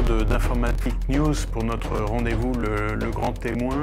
plateau d'Informatique News pour notre rendez-vous le grand témoin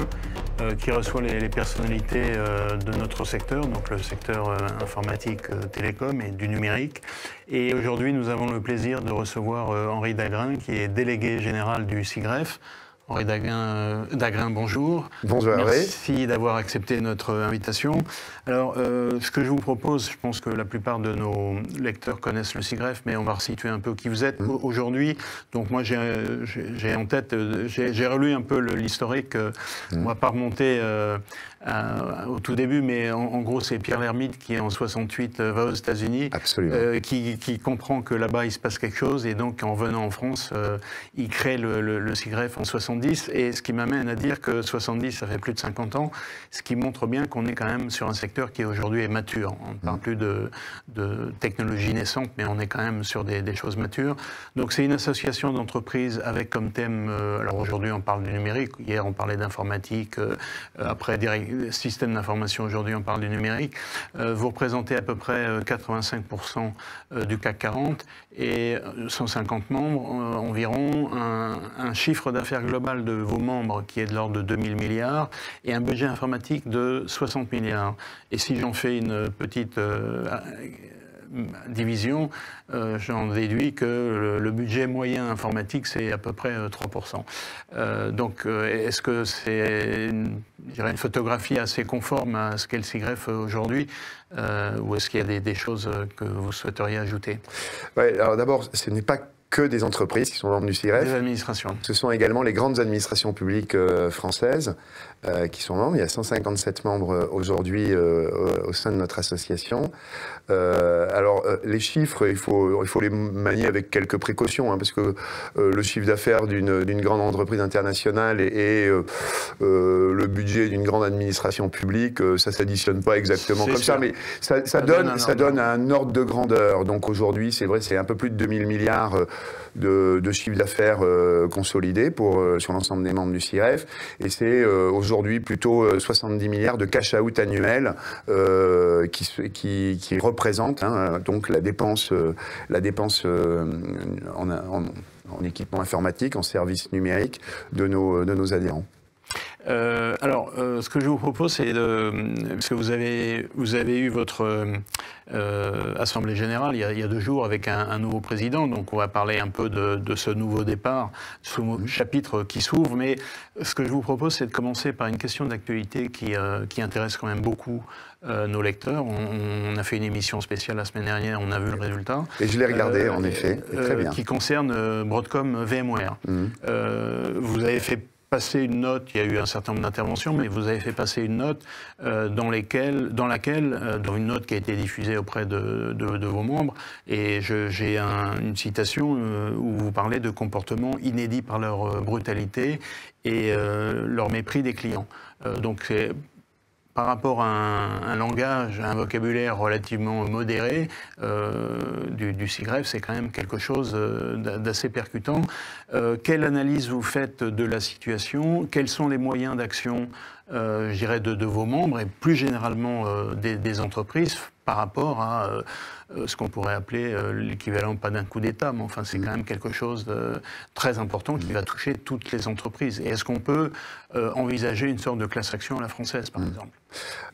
qui reçoit les personnalités de notre secteur, donc le secteur informatique, télécom et du numérique. Et aujourd'hui, nous avons le plaisir de recevoir Henri Dagrin, qui est délégué général du SIGREF. Henri Dagrin, bonjour. Bonjour. Merci d'avoir accepté notre invitation. Alors, ce que je vous propose, je pense que la plupart de nos lecteurs connaissent le SIGREF, mais on va resituer un peu qui vous êtes aujourd'hui. Donc moi, j'ai en tête, j'ai relu un peu l'historique. On ne va pas remonter au tout début, mais en gros, c'est Pierre Lhermitte qui, en 68, va aux États-Unis, qui comprend que là-bas, il se passe quelque chose, et donc, en venant en France, il crée le SIGREF en 70. Et ce qui m'amène à dire que 70, ça fait plus de 50 ans, ce qui montre bien qu'on est quand même sur un secteur qui aujourd'hui est mature. On ne parle plus de technologie naissante, mais on est quand même sur des choses matures. Donc c'est une association d'entreprises avec comme thème, alors aujourd'hui on parle du numérique, hier on parlait d'informatique, après système d'information, aujourd'hui on parle du numérique. Vous représentez à peu près 85% du CAC 40 et 150 membres environ, un chiffre d'affaires global de vos membres qui est de l'ordre de 2000 milliards et un budget informatique de 60 milliards. Et si j'en fais une petite division, j'en déduis que le budget moyen informatique, c'est à peu près 3%. Donc, est-ce que c'est une photographie assez conforme à ce qu'est le SIGREF aujourd'hui, ou est-ce qu'il y a des choses que vous souhaiteriez ajouter? Ouais, alors d'abord, ce n'est pas que des entreprises qui sont membres du SIGREF. Des administrations. Ce sont également les grandes administrations publiques françaises qui sont membres. Il y a 157 membres aujourd'hui au sein de notre association. Alors, les chiffres, il faut les manier avec quelques précautions, hein, parce que le chiffre d'affaires d'une grande entreprise internationale et le budget d'une grande administration publique, ça ne s'additionne pas exactement comme ça, mais ça donne un ordre de grandeur. Donc aujourd'hui, c'est vrai, c'est un peu plus de 2000 milliards de chiffre d'affaires consolidé sur l'ensemble des membres du SIGREF, et c'est aujourd'hui plutôt 70 milliards de cash-out annuel qui représente donc la dépense en équipement informatique, en services numériques de nos adhérents. Alors, ce que je vous propose, c'est parce que vous avez eu votre Assemblée Générale il y a 2 jours avec un nouveau président, donc on va parler un peu de ce nouveau départ, ce chapitre qui s'ouvre, mais ce que je vous propose, c'est de commencer par une question d'actualité qui intéresse quand même beaucoup nos lecteurs. On a fait une émission spéciale la semaine dernière, on a vu le résultat. Et je l'ai regardé, en effet, très bien. Qui concerne Broadcom VMware. Vous avez fait passer une note, il y a eu un certain nombre d'interventions, mais vous avez fait passer une note dans une note qui a été diffusée auprès de vos membres, et j'ai une citation où vous parlez de comportements inédits par leur brutalité et leur mépris des clients. Donc c'est par rapport à un langage, un vocabulaire relativement modéré du SIGREF, c'est quand même quelque chose d'assez percutant. Quelle analyse vous faites de la situation? Quels sont les moyens d'action, je dirais, de vos membres et plus généralement des entreprises par rapport à ce qu'on pourrait appeler l'équivalent, pas d'un coup d'État, mais enfin c'est quand même quelque chose de très important qui va toucher toutes les entreprises. Et est-ce qu'on peut envisager une sorte de class action à la française, par exemple?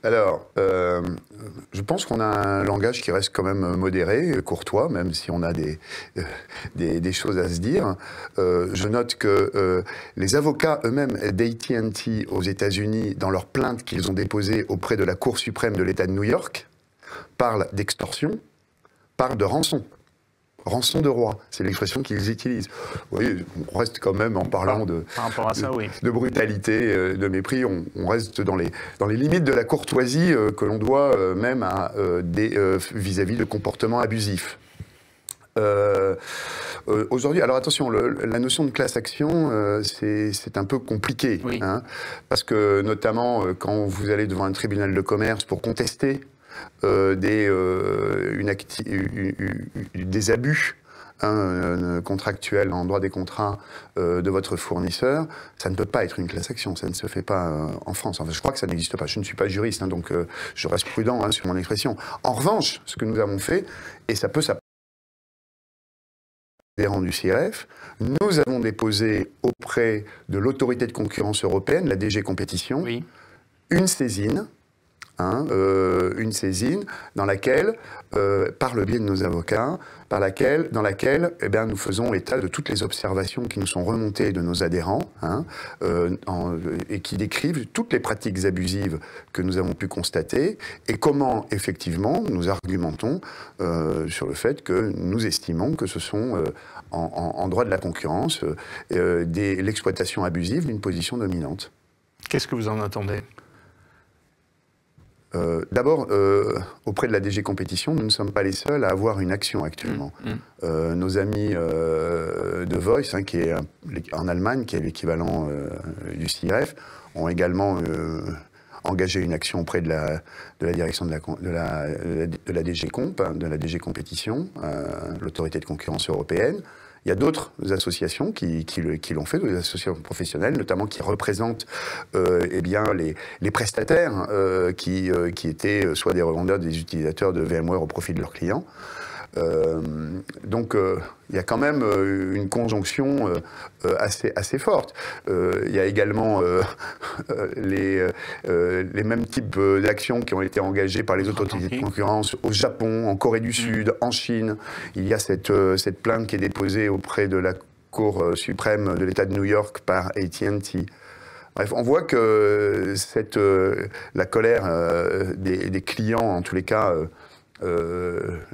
Alors, je pense qu'on a un langage qui reste quand même modéré, courtois, même si on a des choses à se dire. Je note que les avocats eux-mêmes d'AT&T aux États-Unis, dans leur plainte qu'ils ont déposée auprès de la Cour suprême de l'État de New York, parlent d'extorsion, parlent de rançon. Rançon de roi, c'est l'expression qu'ils utilisent. Vous voyez, on reste quand même en parlant par rapport à ça, oui, de brutalité, de mépris, on reste dans les limites de la courtoisie que l'on doit même à vis-à-vis de comportements abusifs. Aujourd'hui, alors attention, la notion de class action, c'est un peu compliqué, oui. Parce que notamment quand vous allez devant un tribunal de commerce pour contester des abus contractuels en droit des contrats de votre fournisseur, ça ne peut pas être une class action, ça ne se fait pas en France. Enfin, je crois que ça n'existe pas. Je ne suis pas juriste, donc je reste prudent sur mon expression. En revanche, ce que nous avons fait, et ça peut adhérents du CIREF, nous avons déposé auprès de l'autorité de concurrence européenne, la DG Compétition, Oui. une saisine, dans laquelle, par le biais de nos avocats, dans laquelle eh bien, nous faisons état de toutes les observations qui nous sont remontées de nos adhérents, et qui décrivent toutes les pratiques abusives que nous avons pu constater, et comment, effectivement, nous argumentons sur le fait que nous estimons que ce sont, en droit de la concurrence, l'exploitation abusive d'une position dominante. Qu'est-ce que vous en attendez ? D'abord, auprès de la DG Compétition, nous ne sommes pas les seuls à avoir une action actuellement. Nos amis de Voice, qui est en Allemagne, qui est l'équivalent du CIREF, ont également engagé une action auprès de la direction de la DG Comp, de la DG Compétition, l'autorité de concurrence européenne. Il y a d'autres associations qui l'ont fait, des associations professionnelles, notamment qui représentent eh bien, les prestataires qui étaient soit des revendeurs, des utilisateurs de VMware au profit de leurs clients. Donc il y a quand même une conjonction assez forte. Il y a également les mêmes types d'actions qui ont été engagées par les autorités de concurrence au Japon, en Corée du Sud, en Chine. Il y a cette plainte qui est déposée auprès de la Cour suprême de l'État de New York par AT&T. Bref, on voit que la colère des clients, en tous les cas,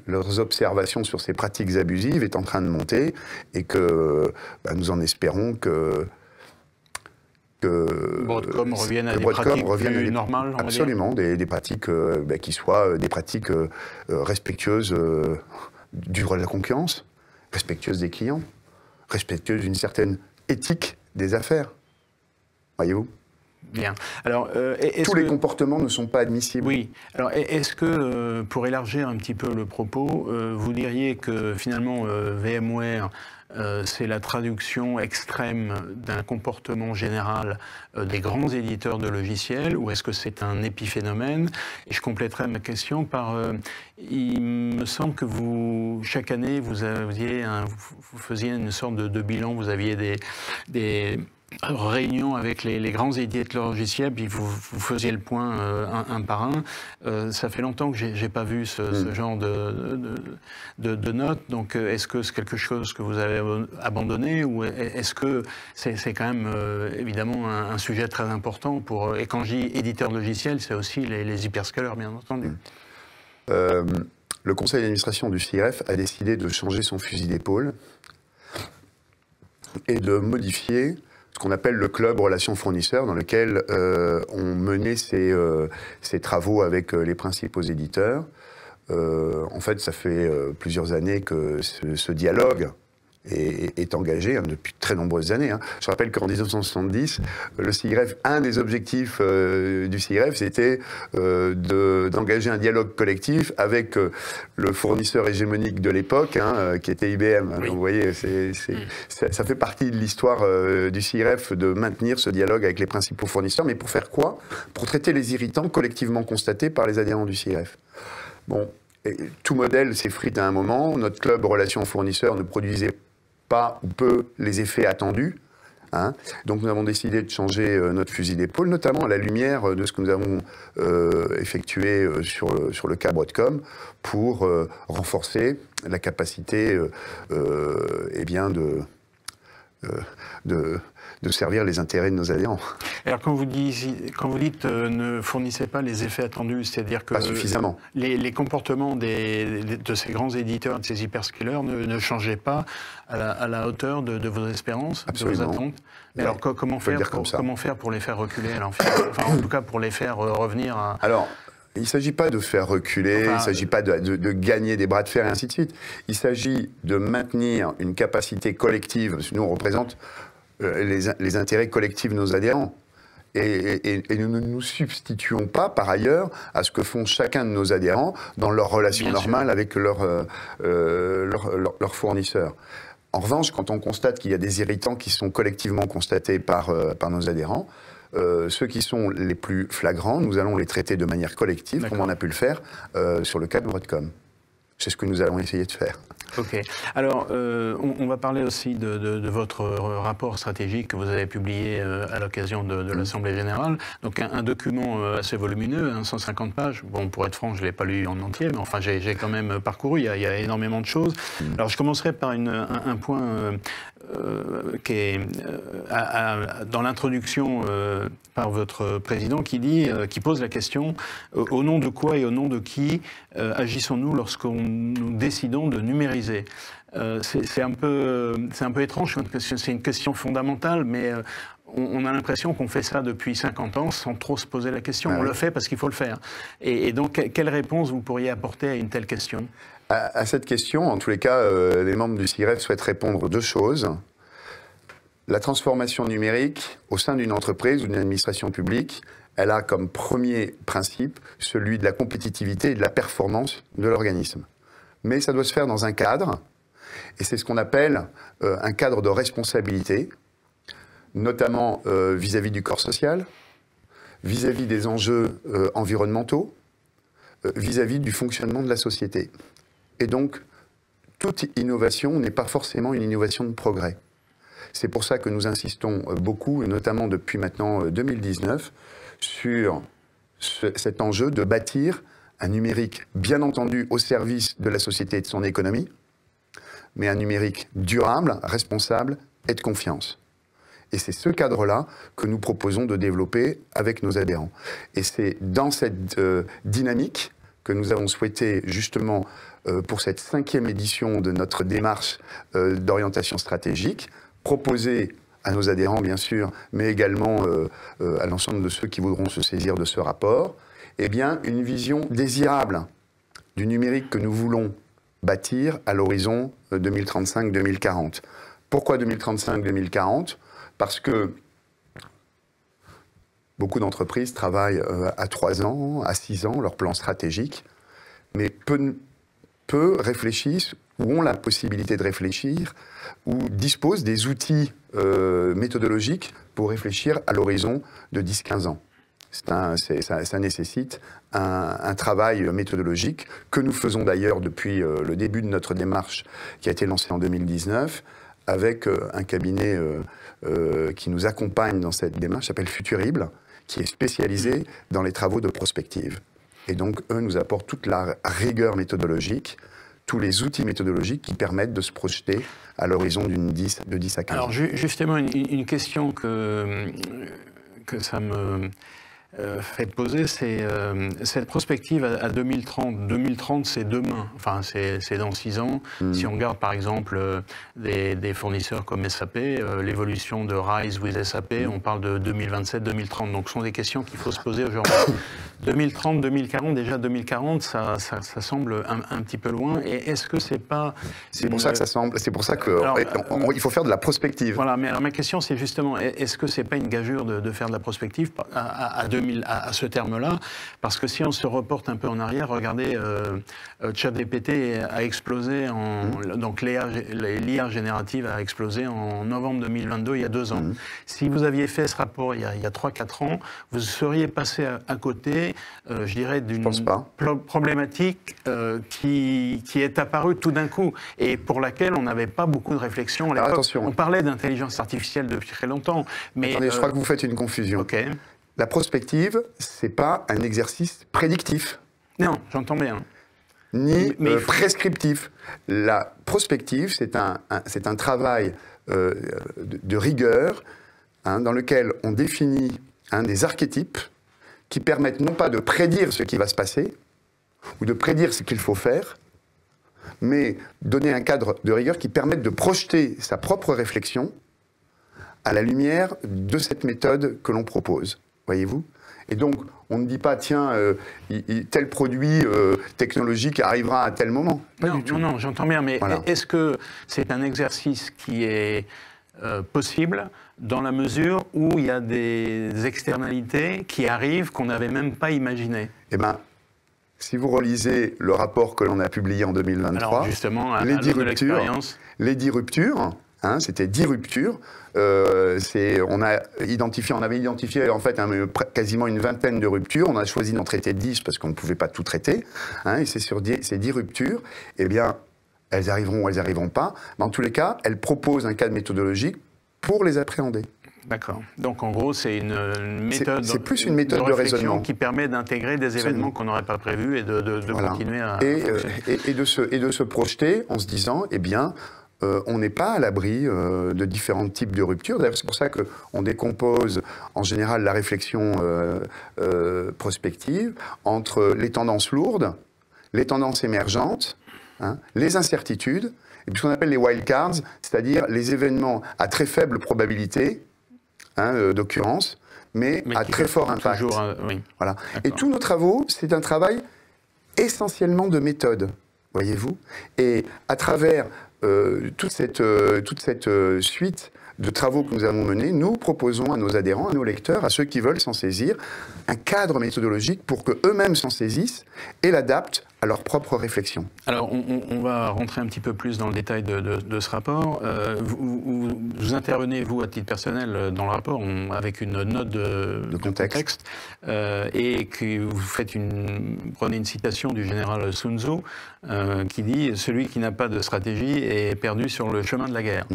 leurs observations sur ces pratiques abusives est en train de monter et que nous en espérons que Broadcom revienne à des pratiques plus normales, on va dire. Absolument, des pratiques qui soient des pratiques respectueuses du droit de la concurrence, respectueuses des clients, respectueuses d'une certaine éthique des affaires. Voyez-vous ? Bien. Alors, tous les comportements ne sont pas admissibles. Oui. Alors, est-ce que, pour élargir un petit peu le propos, vous diriez que finalement VMware, c'est la traduction extrême d'un comportement général des grands éditeurs de logiciels, ou est-ce que c'est un épiphénomène? Et je compléterai ma question par... il me semble que chaque année, vous faisiez une sorte de bilan, vous aviez des réunion avec les grands éditeurs logiciels, puis vous faisiez le point un par un. Ça fait longtemps que j'ai pas vu ce genre de notes. Donc, est-ce que c'est quelque chose que vous avez abandonné, ou est-ce que c'est quand même évidemment un sujet très important et quand je dis éditeur logiciel, c'est aussi les hyperscalers, bien entendu. Le conseil d'administration du CIREF a décidé de changer son fusil d'épaule et de modifier ce qu'on appelle le club relations fournisseurs, dans lequel on menait ces travaux avec les principaux éditeurs. En fait, ça fait plusieurs années que ce dialogue est engagé, depuis de très nombreuses années. Je rappelle qu'en 1970, le CIREF, un des objectifs du CIREF, c'était d'engager un dialogue collectif avec le fournisseur hégémonique de l'époque, qui était IBM. Oui. Vous voyez, ça fait partie de l'histoire du CIREF de maintenir ce dialogue avec les principaux fournisseurs, mais pour faire quoi? Pour traiter les irritants collectivement constatés par les adhérents du CIREF. Bon, tout modèle s'effrite à un moment. Notre club relations fournisseurs ne produisait pas ou peu les effets attendus. Donc nous avons décidé de changer notre fusil d'épaule, notamment à la lumière de ce que nous avons effectué sur le cas Broadcom, pour renforcer la capacité eh bien de servir les intérêts de nos adhérents. Alors quand vous dites ne fournissez pas les effets attendus, c'est-à-dire que pas suffisamment. Les comportements de ces grands éditeurs, de ces hyperscalers ne changeaient pas à la hauteur de vos espérances, absolument, de vos attentes. Mais alors comment faire pour les faire reculer alors, enfin, en tout cas pour les faire revenir à... Alors, il ne s'agit pas de faire reculer, il ne s'agit pas de gagner des bras de fer et ainsi de suite. Il s'agit de maintenir une capacité collective. Nous, on représente les intérêts collectifs de nos adhérents. Et nous ne nous substituons pas, par ailleurs, à ce que font chacun de nos adhérents dans leur relation normale avec leurs fournisseurs. En revanche, quand on constate qu'il y a des irritants qui sont collectivement constatés par nos adhérents, ceux qui sont les plus flagrants, nous allons les traiter de manière collective, comme on a pu le faire sur le cas de Broadcom. C'est ce que nous allons essayer de faire. Ok. Alors, on va parler aussi de votre rapport stratégique que vous avez publié à l'occasion de l'Assemblée Générale. Donc, un document assez volumineux, 150 pages. Bon, pour être franc, je ne l'ai pas lu en entier, mais enfin, j'ai quand même parcouru. Il y a énormément de choses. Alors, je commencerai par un point qui est dans l'introduction par votre président qui pose la question au nom de quoi et au nom de qui agissons-nous lorsqu'on nous décidons de numériser. C'est un peu étrange parce que c'est une question fondamentale, mais on a l'impression qu'on fait ça depuis 50 ans sans trop se poser la question. On le fait parce qu'il faut le faire. Et donc, quelle réponse vous pourriez apporter à une telle question ? À cette question, en tous les cas, les membres du SIGREF souhaitent répondre 2 choses. La transformation numérique au sein d'une entreprise ou d'une administration publique, elle a comme premier principe celui de la compétitivité et de la performance de l'organisme. Mais ça doit se faire dans un cadre, et c'est ce qu'on appelle un cadre de responsabilité, notamment vis-à-vis du corps social, vis-à-vis des enjeux environnementaux, vis-à-vis du fonctionnement de la société. Et donc, toute innovation n'est pas forcément une innovation de progrès. C'est pour ça que nous insistons beaucoup, et notamment depuis maintenant 2019, sur cet enjeu de bâtir un numérique, bien entendu, au service de la société et de son économie, mais un numérique durable, responsable et de confiance. Et c'est ce cadre-là que nous proposons de développer avec nos adhérents. Et c'est dans cette dynamique que nous avons souhaité, justement, pour cette 5e édition de notre démarche d'orientation stratégique, proposer à nos adhérents, bien sûr, mais également à l'ensemble de ceux qui voudront se saisir de ce rapport, eh bien, une vision désirable du numérique que nous voulons bâtir à l'horizon 2035-2040. Pourquoi 2035-2040 ? Parce que beaucoup d'entreprises travaillent à 3 ans, à 6 ans, leur plan stratégique, mais peu réfléchissent ou ont la possibilité de réfléchir ou disposent des outils méthodologiques pour réfléchir à l'horizon de 10-15 ans. Ça nécessite un travail méthodologique que nous faisons d'ailleurs depuis le début de notre démarche qui a été lancée en 2019 avec un cabinet qui nous accompagne dans cette démarche, qui s'appelle Futurible, qui est spécialisé dans les travaux de prospective. Et donc, eux nous apportent toute la rigueur méthodologique, tous les outils méthodologiques qui permettent de se projeter à l'horizon de 10 à 15 ans. Alors, justement, une question que ça me fait poser, c'est cette prospective à 2030. 2030, c'est demain, enfin, c'est dans 6 ans. Si on regarde, par exemple, des fournisseurs comme SAP, l'évolution de RISE with SAP, on parle de 2027-2030. Donc, ce sont des questions qu'il faut se poser aujourd'hui. 2030, 2040, déjà 2040, ça semble un petit peu loin. Et est-ce que c'est pas... C'est pour ça que ça semble... C'est pour ça qu'il faut faire de la prospective. Voilà, mais alors ma question, c'est justement, est-ce que c'est pas une gageure de faire de la prospective à ce terme-là? Parce que si on se reporte un peu en arrière, regardez, ChatGPT a explosé, donc l'IA générative a explosé en novembre 2022, il y a 2 ans. Si vous aviez fait ce rapport il y a 3-4 ans, vous seriez passé à côté, je dirais, d'une problématique qui est apparue tout d'un coup et pour laquelle on n'avait pas beaucoup de réflexion à l'époque. Attention. On parlait d'intelligence artificielle depuis très longtemps. Mais attendez, je crois que vous faites une confusion. Okay. La prospective, c'est pas un exercice prédictif. Non, j'entends bien. Ni prescriptif. La prospective, c'est un travail de rigueur dans lequel on définit des archétypes qui permettent non pas de prédire ce qui va se passer ou de prédire ce qu'il faut faire, mais donner un cadre de rigueur qui permette de projeter sa propre réflexion à la lumière de cette méthode que l'on propose. Voyez-vous ? Et donc, on ne dit pas, tiens, tel produit technologique arrivera à tel moment. Pas du tout. Non, j'entends bien, mais voilà. Est-ce que c'est un exercice qui est possible dans la mesure où il y a des externalités qui arrivent qu'on n'avait même pas imaginées? Eh bien, si vous relisez le rapport que l'on a publié en 2023, alors justement, les 10 ruptures, c'était 10 ruptures. On avait identifié en fait quasiment une vingtaine de ruptures. On a choisi d'en traiter 10 parce qu'on ne pouvait pas tout traiter. Et c'est sur ces 10 ruptures, eh bien, elles arriveront ou elles n'arriveront pas, mais en tous les cas, elles proposent un cadre méthodologique pour les appréhender. D'accord. Donc en gros, c'est une méthode, c'est plus une méthode de raisonnement qui permet d'intégrer des événements qu'on n'aurait pas prévus et de voilà. continuer à et de se projeter en se disant, eh bien, on n'est pas à l'abri de différents types de ruptures. D'ailleurs, c'est pour ça qu'on décompose en général la réflexion prospective entre les tendances lourdes, les tendances émergentes, hein, les incertitudes, et puis ce qu'on appelle les wildcards, c'est-à-dire les événements à très faible probabilité, hein, d'occurrence, mais à très fort impact. Toujours, oui. Voilà. Et tous nos travaux, c'est un travail essentiellement de méthode, voyez-vous. Et à travers toute cette suite de travaux que nous avons menés, nous proposons à nos adhérents, à nos lecteurs, à ceux qui veulent s'en saisir, un cadre méthodologique pour qu'eux-mêmes s'en saisissent et l'adaptent à leur propre réflexion. Alors, on va rentrer un petit peu plus dans le détail de ce rapport. Vous intervenez, vous, à titre personnel, dans le rapport, avec une note de contexte et que vous prenez une citation du général Sun Tzu qui dit « Celui qui n'a pas de stratégie est perdu sur le chemin de la guerre ».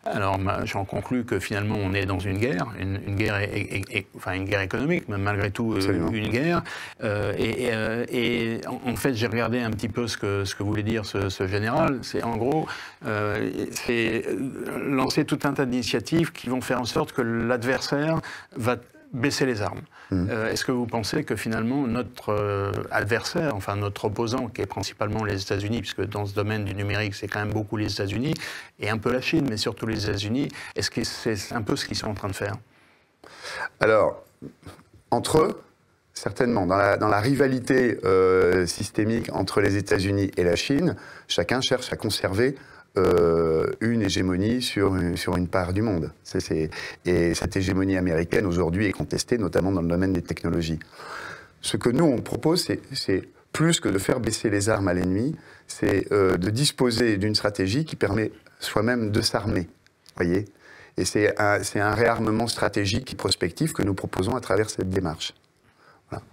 Alors, j'en conclus que finalement, on est dans une guerre, une guerre économique, mais malgré tout, une guerre. Et en fait, j'ai regardé un petit peu ce que voulait dire ce général. C'est en gros, c'est lancer tout un tas d'initiatives qui vont faire en sorte que l'adversaire va baisser les armes. Est-ce que vous pensez que finalement notre adversaire, enfin notre opposant, qui est principalement les États-Unis, puisque dans ce domaine du numérique, c'est quand même beaucoup les États-Unis, et un peu la Chine, mais surtout les États-Unis, est-ce que c'est un peu ce qu'ils sont en train de faire? Alors, entre eux, certainement. Dans la rivalité systémique entre les États-Unis et la Chine, chacun cherche à conserver une hégémonie sur une part du monde. Et cette hégémonie américaine, aujourd'hui, est contestée, notamment dans le domaine des technologies. Ce que nous, on propose, c'est plus que de faire baisser les armes à l'ennemi, c'est de disposer d'une stratégie qui permet soi-même de s'armer. Voyez ? Et c'est un réarmement stratégique et prospectif que nous proposons à travers cette démarche. Voilà.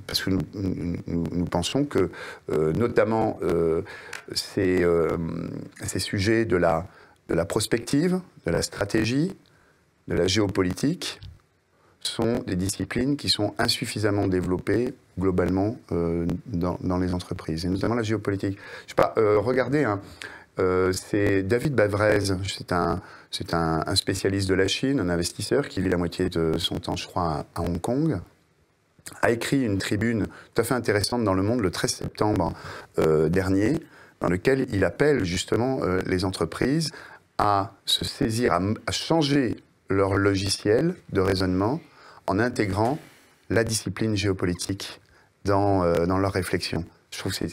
Parce que nous pensons que, notamment, ces sujets de la prospective, de la stratégie, de la géopolitique, sont des disciplines qui sont insuffisamment développées globalement dans les entreprises, et notamment la géopolitique. Je sais pas, regardez, hein, c'est David Bavrez, c'est un spécialiste de la Chine, un investisseur qui vit la moitié de son temps, je crois, à Hong Kong, a écrit une tribune tout à fait intéressante dans Le Monde le 13 septembre dernier, dans lequel il appelle justement les entreprises à se saisir, à changer leur logiciel de raisonnement en intégrant la discipline géopolitique dans leur réflexion. Je trouve que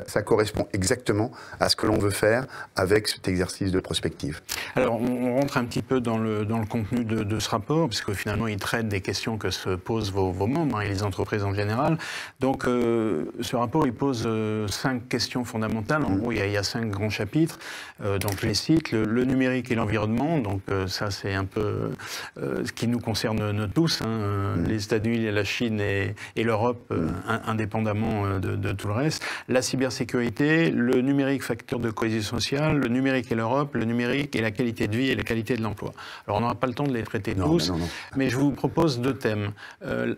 ça correspond exactement à ce que l'on veut faire avec cet exercice de prospective. Alors, on rentre un petit peu dans le contenu de ce rapport, puisque finalement, il traite des questions que se posent vos membres, hein, et les entreprises en général. Donc, ce rapport, il pose 5 questions fondamentales. En gros, il y a 5 grands chapitres. Donc, je les cite. Le numérique et l'environnement. Donc, ça, c'est un peu ce qui nous concerne tous, hein, les États-Unis, la Chine et l'Europe, indépendamment de tout le reste. La cybersécurité, le numérique facteur de cohésion sociale, le numérique et l'Europe, le numérique et la qualité de vie et la qualité de l'emploi. Alors on n'aura pas le temps de les traiter tous, mais je vous propose 2 thèmes.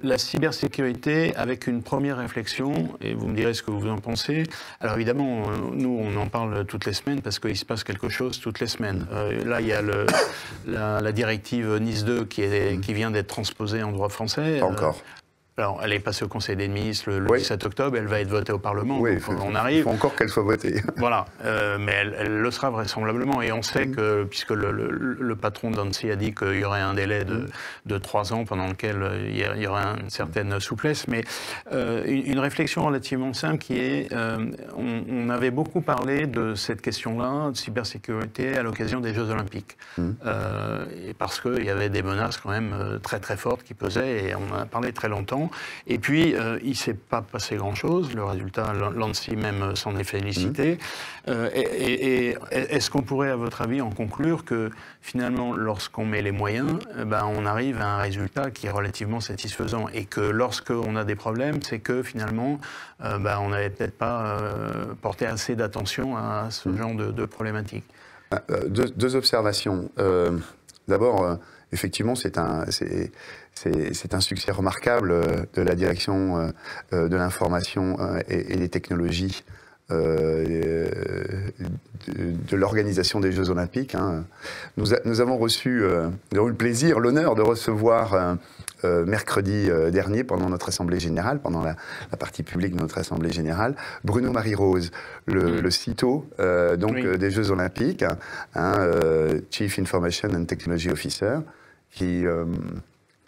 La cybersécurité avec une première réflexion, et vous me direz ce que vous en pensez. Alors évidemment, nous on en parle toutes les semaines parce qu'il se passe quelque chose toutes les semaines. Là il y a la directive NIS 2 qui vient d'être transposée en droit français. Pas encore. Alors, elle est passée au Conseil des ministres le 17 octobre, elle va être votée au Parlement, oui, on arrive. Il faut encore qu'elle soit votée. Voilà, mais elle le sera vraisemblablement, et on sait que, puisque le patron d'ANSSI a dit qu'il y aurait un délai de 3 ans pendant lequel il y aurait une certaine souplesse, mais une réflexion relativement simple qui est, on avait beaucoup parlé de cette question-là, de cybersécurité, à l'occasion des Jeux Olympiques, parce qu'il y avait des menaces quand même très très fortes qui pesaient, et on en a parlé très longtemps. important. Et puis, il ne s'est pas passé grand-chose. Le résultat, l'ANSSI même s'en est félicité. Est-ce qu'on pourrait, à votre avis, en conclure que finalement, lorsqu'on met les moyens, on arrive à un résultat qui est relativement satisfaisant, et que lorsqu'on a des problèmes, c'est que finalement, on n'avait peut-être pas porté assez d'attention à ce genre de problématiques. Deux observations. D'abord, effectivement, c'est un succès remarquable de la direction de l'information et des technologies de l'organisation des Jeux Olympiques. Hein. Nous avons eu le plaisir, l'honneur de recevoir mercredi dernier, pendant notre Assemblée Générale, pendant la partie publique de notre Assemblée Générale, Bruno Marie-Rose, le CITO des Jeux Olympiques, Chief Information and Technology Officer, qui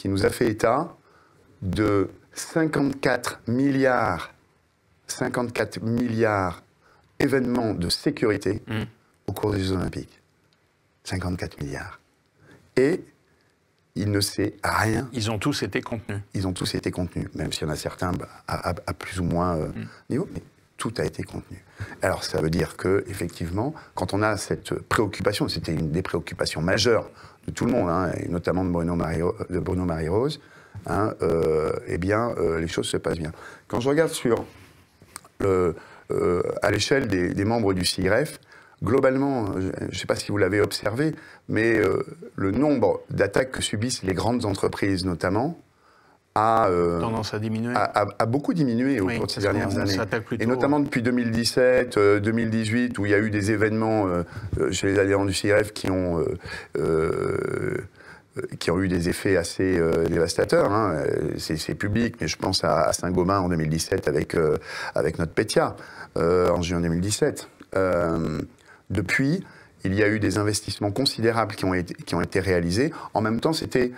nous a fait état de 54 milliards événements de sécurité au cours des Jeux Olympiques. 54 milliards. Et il ne sait rien. Ils ont tous été contenus. Ils ont tous été contenus, même s'il y en a certains à plus ou moins niveau, mais tout a été contenu. Alors ça veut dire que, effectivement, quand on a cette préoccupation, c'était une des préoccupations majeures de tout le monde, et notamment de Bruno Marie-Rose, les choses se passent bien. Quand je regarde à l'échelle des membres du CIGREF, globalement, je ne sais pas si vous l'avez observé, mais le nombre d'attaques que subissent les grandes entreprises, notamment, a tendance à diminuer. A beaucoup diminué au cours de ces dernières années. Et notamment depuis 2017, 2018, où il y a eu des événements chez les adhérents du CIGREF qui ont eu des effets assez dévastateurs. Hein. C'est public, mais je pense à Saint-Gobain en 2017 avec notre PETIA, en juin 2017. Depuis, il y a eu des investissements considérables qui ont été réalisés. En même temps, c'était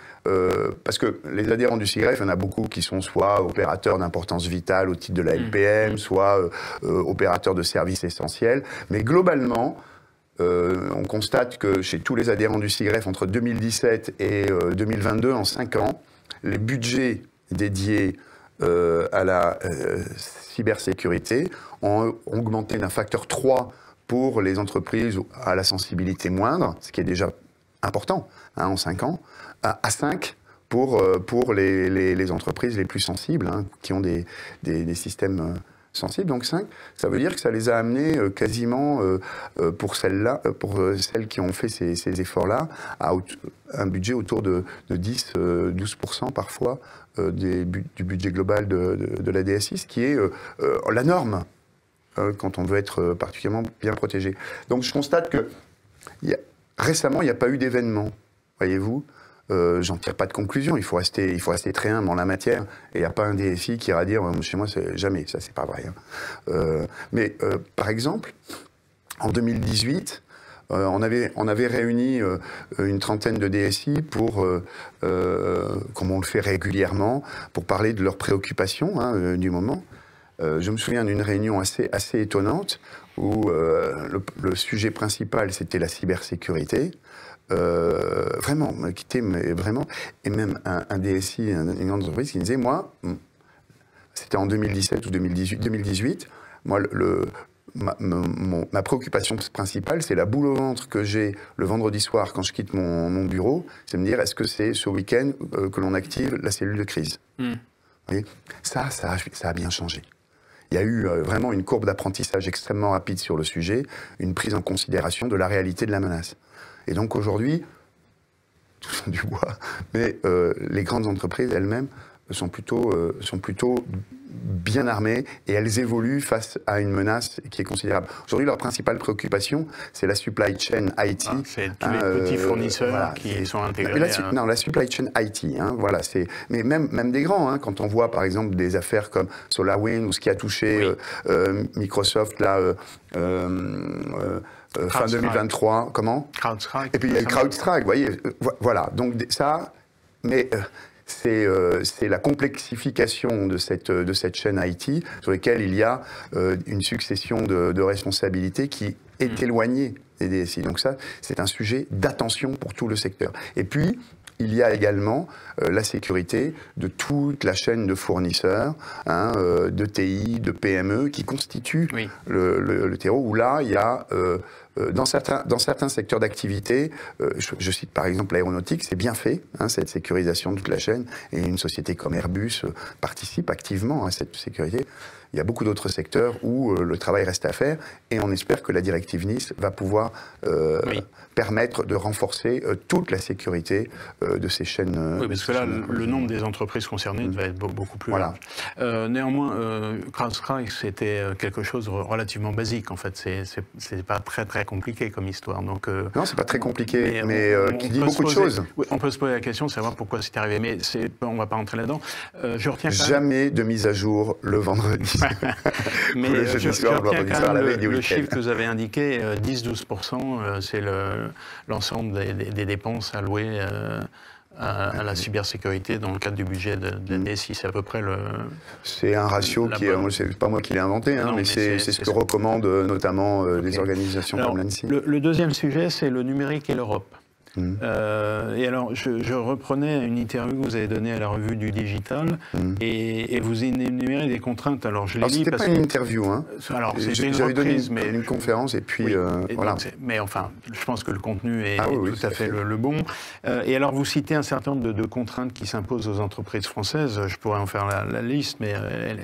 parce que les adhérents du CIGREF, il y en a beaucoup qui sont soit opérateurs d'importance vitale au titre de la LPM, soit opérateurs de services essentiels. Mais globalement, on constate que chez tous les adhérents du CIGREF, entre 2017 et 2022, en 5 ans, les budgets dédiés à la cybersécurité ont augmenté d'un facteur 3 pour les entreprises à la sensibilité moindre, ce qui est déjà important en 5 ans, à 5 pour les entreprises les plus sensibles, qui ont des systèmes sensibles. Donc 5, ça veut dire que ça les a amenés quasiment, pour celles qui ont fait ces efforts-là, à un budget autour de 10-12% parfois du budget global de la DSI, ce qui est la norme quand on veut être particulièrement bien protégé. Donc je constate que récemment, il n'y a pas eu d'événement, voyez-vous. J'en tire pas de conclusion, il faut rester très humble en la matière, et il n'y a pas un DSI qui ira dire chez moi, jamais, ça c'est pas vrai. Mais par exemple, en 2018, on avait réuni une trentaine de DSI pour, comme on le fait régulièrement, pour parler de leurs préoccupations du moment. Je me souviens d'une réunion assez étonnante où le sujet principal, c'était la cybersécurité. Vraiment, et même un DSI, une entreprise qui disait, moi, c'était en 2017 ou 2018, moi, ma préoccupation principale, c'est la boule au ventre que j'ai le vendredi soir quand je quitte mon bureau, c'est me dire, est-ce que c'est ce week-end que l'on active la cellule de crise? Vous voyez, ça a bien changé. Il y a eu vraiment une courbe d'apprentissage extrêmement rapide sur le sujet, une prise en considération de la réalité de la menace. Et donc aujourd'hui, tout du bois, mais les grandes entreprises elles-mêmes sont plutôt bien armées et elles évoluent face à une menace qui est considérable. Aujourd'hui, leur principale préoccupation, c'est la supply chain IT. C'est tous les petits fournisseurs qui sont intégrés. Non, la supply chain IT. Voilà, mais même des grands. Quand on voit, par exemple, des affaires comme SolarWinds ou ce qui a touché Microsoft, là, fin 2023, comment? CrowdStrike. Et puis il y a le CrowdStrike, vous voyez. Voilà, donc ça, mais c'est la complexification de cette chaîne IT sur laquelle il y a une succession de responsabilités qui est éloignée des DSI. Donc ça, c'est un sujet d'attention pour tout le secteur. Et puis, il y a également la sécurité de toute la chaîne de fournisseurs, de TI, de PME, qui constituent le terreau, où là, il y a, dans certains secteurs d'activité, je cite par exemple l'aéronautique, c'est bien fait, cette sécurisation de toute la chaîne, et une société comme Airbus participe activement à cette sécurité. Il y a beaucoup d'autres secteurs où le travail reste à faire, et on espère que la directive Nice va pouvoir permettre de renforcer toute la sécurité de ces chaînes. Oui, parce que là, le nombre des entreprises concernées va être beaucoup plus large. Néanmoins, CrowdStrike, c'était quelque chose de relativement basique, en fait. C'est pas très compliqué comme histoire. Donc, non, c'est pas très compliqué, mais qui dit beaucoup de choses. Oui, on peut se poser la question de savoir pourquoi c'est arrivé, mais on va pas rentrer là-dedans. Je retiens jamais de mise à jour le vendredi. Mais je retiens quand même le chiffre que vous avez indiqué, 10-12%, c'est l'ensemble des dépenses allouées à la cybersécurité dans le cadre du budget de DSI. C'est à peu près le... C'est un ratio qui est... C'est pas moi qui l'ai inventé, mais c'est ce que recommandent notamment les organisations comme l'ANSSI. Le deuxième sujet, c'est le numérique et l'Europe. Et alors, je reprenais une interview que vous avez donnée à la revue du Digital, et vous énumérez des contraintes. Alors, je l'ai dit parce que... C'était pas une interview, Alors, c'était une reprise, mais... une conférence, et puis voilà. Mais enfin, je pense que le contenu est tout à fait le bon. Et alors, vous citez un certain nombre de contraintes qui s'imposent aux entreprises françaises. Je pourrais en faire la liste, mais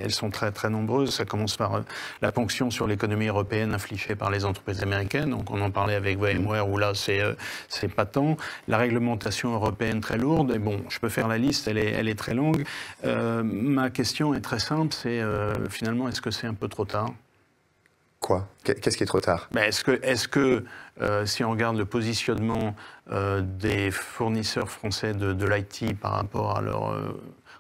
elles sont très nombreuses. Ça commence par la ponction sur l'économie européenne infligée par les entreprises américaines. Donc, on en parlait avec VMware, où là, c'est pas tant. La réglementation européenne très lourde, et bon, je peux faire la liste, elle est très longue. Ma question est très simple, c'est finalement, est-ce que c'est un peu trop tard? Quoi? Qu'est-ce qui est trop tard? Est-ce que si on regarde le positionnement des fournisseurs français de l'IT par rapport à leurs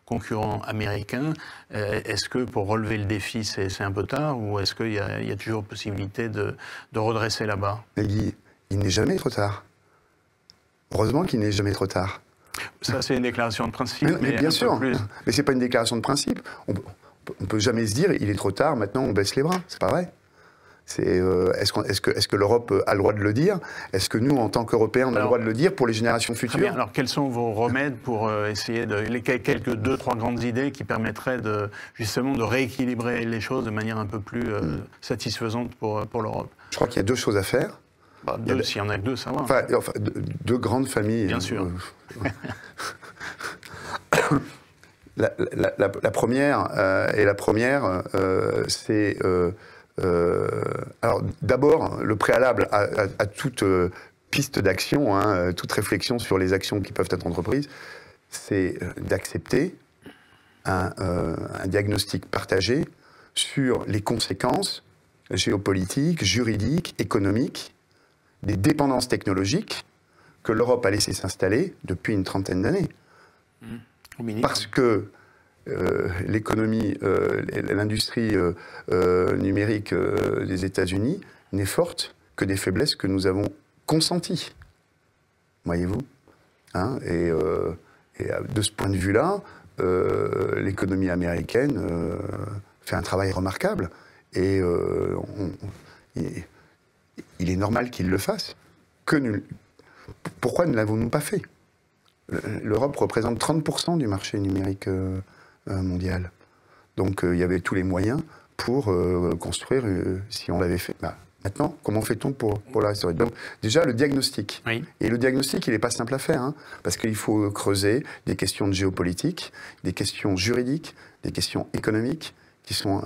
concurrents américains, est-ce que pour relever le défi, c'est un peu tard, ou est-ce qu'il y a toujours possibilité de redresser la barre? Il n'est jamais trop tard. Heureusement qu'il n'est jamais trop tard. Ça, c'est une déclaration de principe. Mais bien sûr, mais ce n'est pas une déclaration de principe. On ne peut jamais se dire il est trop tard, maintenant on baisse les bras. C'est pas vrai. Est-ce que l'Europe a le droit de le dire? Est-ce que nous, en tant qu'Européens, on a le droit de le dire pour les générations futures? Très bien. Alors, quels sont vos remèdes pour essayer quelques 2-3 grandes idées qui permettraient justement de rééquilibrer les choses de manière un peu plus satisfaisante pour l'Europe? Je crois qu'il y a deux choses à faire. S'il y en a que deux, ça va. Enfin, deux grandes familles. Bien sûr. La première, c'est... alors, d'abord, le préalable à toute piste d'action, toute réflexion sur les actions qui peuvent être entreprises, c'est d'accepter un diagnostic partagé sur les conséquences géopolitiques, juridiques, économiques, des dépendances technologiques que l'Europe a laissé s'installer depuis une trentaine d'années. Parce que l'économie, l'industrie numérique des États-Unis n'est forte que des faiblesses que nous avons consenties. Voyez-vous, et de ce point de vue-là, l'économie américaine fait un travail remarquable. Et il est normal qu'il le fasse. Pourquoi ne l'avons-nous pas fait? L'Europe représente 30% du marché numérique mondial. Donc il y avait tous les moyens pour construire, si on l'avait fait. Maintenant, comment fait-on pour la restaurer? Donc déjà, le diagnostic. Oui. Et le diagnostic, il n'est pas simple à faire, parce qu'il faut creuser des questions de géopolitique, des questions juridiques, des questions économiques qui sont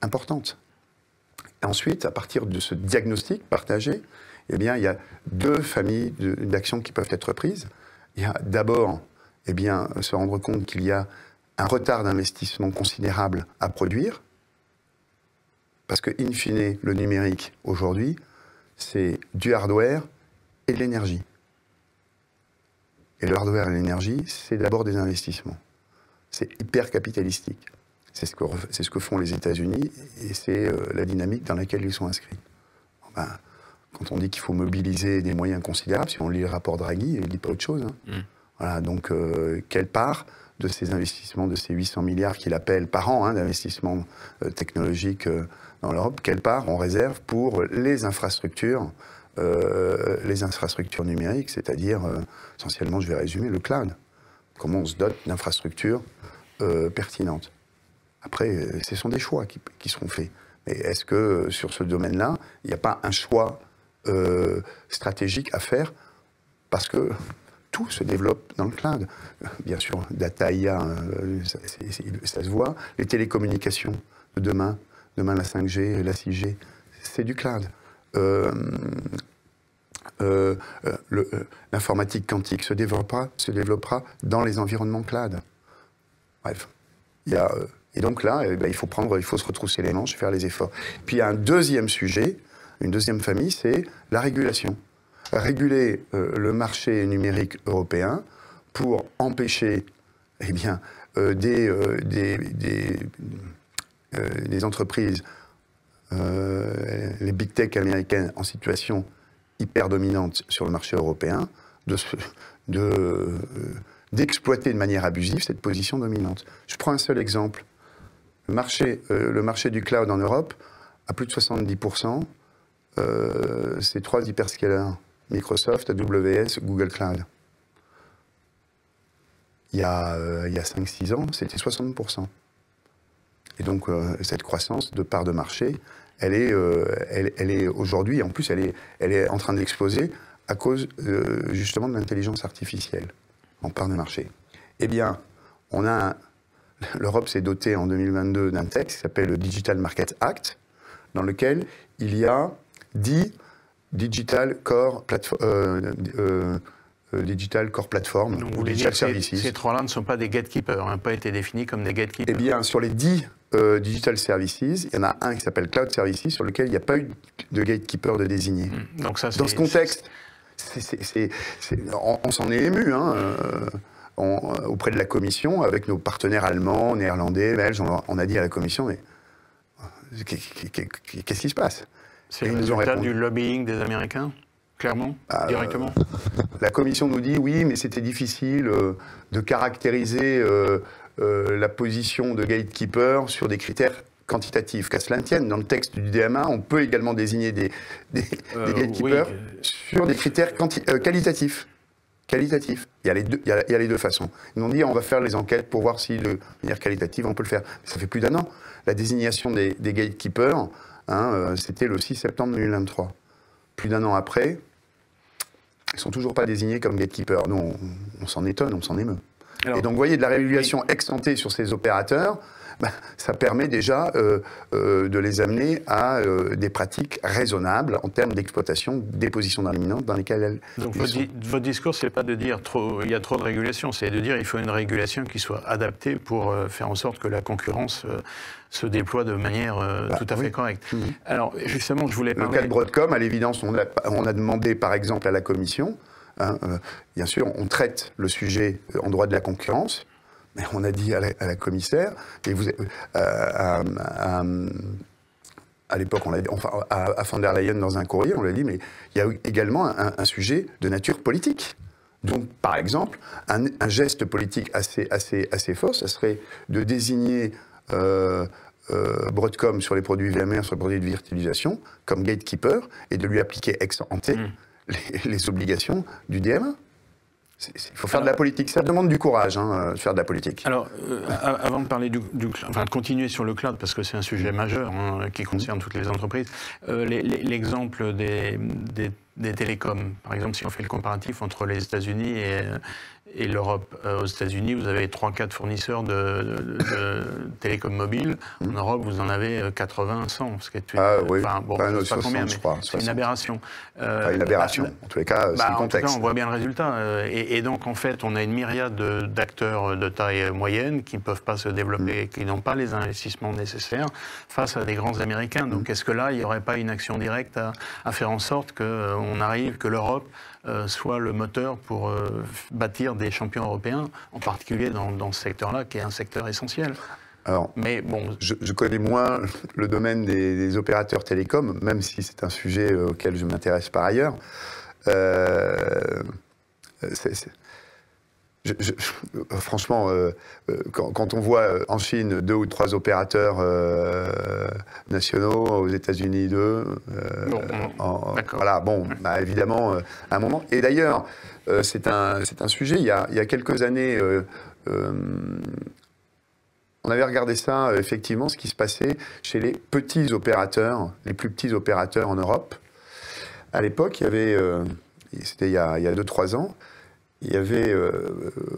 importantes. Et ensuite, à partir de ce diagnostic partagé, eh bien, il y a deux familles d'actions qui peuvent être prises. Il y a d'abord se rendre compte qu'il y a un retard d'investissement considérable à produire, parce que, in fine, le numérique, aujourd'hui, c'est du hardware et de l'énergie. Et le hardware et l'énergie, c'est d'abord des investissements. C'est hyper capitalistique. C'est ce que font les États-Unis et c'est la dynamique dans laquelle ils sont inscrits. Quand on dit qu'il faut mobiliser des moyens considérables, si on lit le rapport Draghi, il ne dit pas autre chose. Voilà, donc, quelle part de ces investissements, de ces 800 milliards qu'il appelle par an d'investissements technologiques dans l'Europe, quelle part on réserve pour les infrastructures les infrastructures numériques, c'est-à-dire, essentiellement, je vais résumer, le cloud. Comment on se dote d'infrastructures pertinentes. Après, ce sont des choix qui seront faits. Mais est-ce que sur ce domaine-là, il n'y a pas un choix stratégique à faire? Parce que tout se développe dans le cloud. Bien sûr, data IA, ça se voit. Les télécommunications de demain la 5G, la 6G, c'est du cloud. L'informatique quantique se développera dans les environnements cloud. Bref, et donc là, il faut se retrousser les manches, faire les efforts. Puis il y a un deuxième sujet, une deuxième famille, c'est la régulation. Réguler le marché numérique européen pour empêcher des entreprises, les big tech américaines en situation hyper dominante sur le marché européen, d'exploiter de manière abusive cette position dominante. Je prends un seul exemple. Le marché du cloud en Europe, à plus de 70%, c'est 3 hyperscalers. Microsoft, AWS, Google Cloud. Il y a 5-6 ans, c'était 60%. Et donc, cette croissance de part de marché, elle est aujourd'hui, en plus, elle est en train d'exploser à cause, justement, de l'intelligence artificielle en part de marché. Eh bien, l'Europe s'est dotée en 2022 d'un texte qui s'appelle le Digital Market Act, dans lequel il y a 10 Digital Core Platform, donc, Digital Services. Ces trois-là ne sont pas des gatekeepers, n'ont pas été définis comme des gatekeepers. Eh bien, sur les 10 Digital Services, il y en a un qui s'appelle Cloud Services, sur lequel il n'y a pas eu de gatekeeper de désigné. Donc ça, dans ce contexte, on s'en est ému, auprès de la Commission, avec nos partenaires allemands, néerlandais, belges. On a dit à la Commission, mais qu'est-ce qui se passe? C'est le résultat du lobbying des Américains, clairement, directement. La Commission nous dit oui, mais c'était difficile de caractériser la position de gatekeeper sur des critères quantitatifs. Qu'à cela ne tienne, dans le texte du DMA, on peut également désigner des gatekeepers sur des critères qualitatifs. Il y a les deux façons. Ils nous ont dit on va faire les enquêtes pour voir si de manière qualitative on peut le faire. Mais ça fait plus d'un an. La désignation des gatekeepers, c'était le 6 septembre 2023. Plus d'un an après, ils ne sont toujours pas désignés comme gatekeepers. Nous, on s'en étonne, on s'en émeut. Alors, et donc, vous voyez, de la régulation ex-ante sur ces opérateurs, ça permet déjà de les amener à des pratiques raisonnables en termes d'exploitation des positions dominantes dans lesquelles elles donc votre discours, c'est pas de dire il y a trop de régulation, c'est de dire il faut une régulation qui soit adaptée pour faire en sorte que la concurrence se déploie de manière tout à fait correcte. Alors justement, je voulais parler... Le cas de Broadcom, à l'évidence, on a demandé par exemple à la Commission, bien sûr, on traite le sujet en droit de la concurrence, mais on a dit à la commissaire, et à l'époque, à von der Leyen dans un courrier, on l'a dit, mais il y a également un sujet de nature politique. Donc, par exemple, un geste politique assez fort, ça serait de désigner Broadcom sur les produits VMware, sur les produits de virtualisation, comme gatekeeper, et de lui appliquer ex ante les obligations du DMA. Il faut faire de la politique. Ça demande du courage, de faire de la politique. Alors, avant de parler de continuer sur le cloud, parce que c'est un sujet majeur qui concerne toutes les entreprises, l'exemple des télécoms, par exemple, si on fait le comparatif entre les États-Unis et l'Europe. Aux États-Unis, vous avez 3-4 fournisseurs de télécoms mobiles. En Europe, vous en avez 80, 100. Ce qui est c'est pas combien, mais c'est une aberration. Une aberration. En tous les cas, c'est le contexte. En tout cas, on voit bien le résultat. Et donc, en fait, on a une myriade d'acteurs de taille moyenne qui ne peuvent pas se développer, qui n'ont pas les investissements nécessaires face à des grands Américains. Donc, est-ce que là, il n'y aurait pas une action directe à faire en sorte que l'Europe soit le moteur pour bâtir des champions européens, en particulier dans ce secteur-là, qui est un secteur essentiel. Alors, mais bon, je connais moins le domaine des opérateurs télécoms, même si c'est un sujet auquel je m'intéresse par ailleurs. franchement, quand on voit en Chine 2 ou 3 opérateurs nationaux, aux États-Unis 2, voilà, bon, bah, évidemment, à un moment. Et d'ailleurs, c'est un sujet, il y a quelques années, on avait regardé ça, effectivement, ce qui se passait chez les petits opérateurs, les plus petits opérateurs en Europe. À l'époque, il y avait, c'était il y a 2-3 ans, il y avait,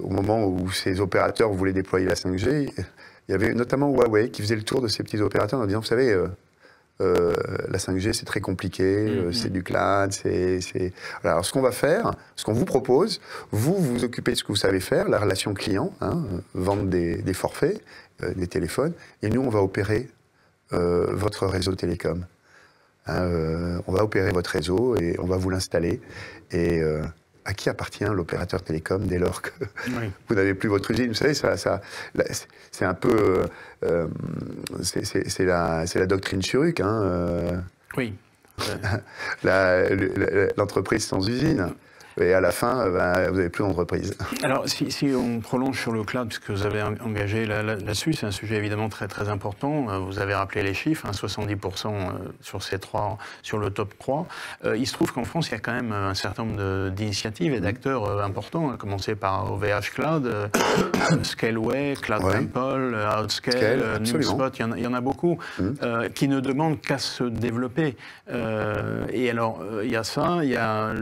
au moment où ces opérateurs voulaient déployer la 5G, il y avait notamment Huawei qui faisait le tour de ces petits opérateurs en disant, vous savez, la 5G, c'est très compliqué, c'est du cloud, Voilà. Alors, ce qu'on va faire, ce qu'on vous propose, vous vous occupez de ce que vous savez faire, la relation client, hein, vendre des forfaits, des téléphones, et nous, on va opérer votre réseau télécom. On va opérer votre réseau et on va vous l'installer. Et à qui appartient l'opérateur télécom dès lors que vous n'avez plus votre usine? Vous savez, c'est un peu... c'est la doctrine Churuk. Hein, oui. L'entreprise sans usine. Et à la fin, vous n'avez plus d'entreprise. Alors, si on prolonge sur le cloud, puisque vous avez engagé là-dessus, c'est un sujet évidemment très, très important. Vous avez rappelé les chiffres, hein, 70% sur le top 3. Il se trouve qu'en France, il y a quand même un certain nombre d'initiatives et d'acteurs importants, à commencer par OVH Cloud, Scaleway, Cloud Temple, Outscale, Numspot, il y en a beaucoup, qui ne demandent qu'à se développer. Et alors, il y a ça, il y a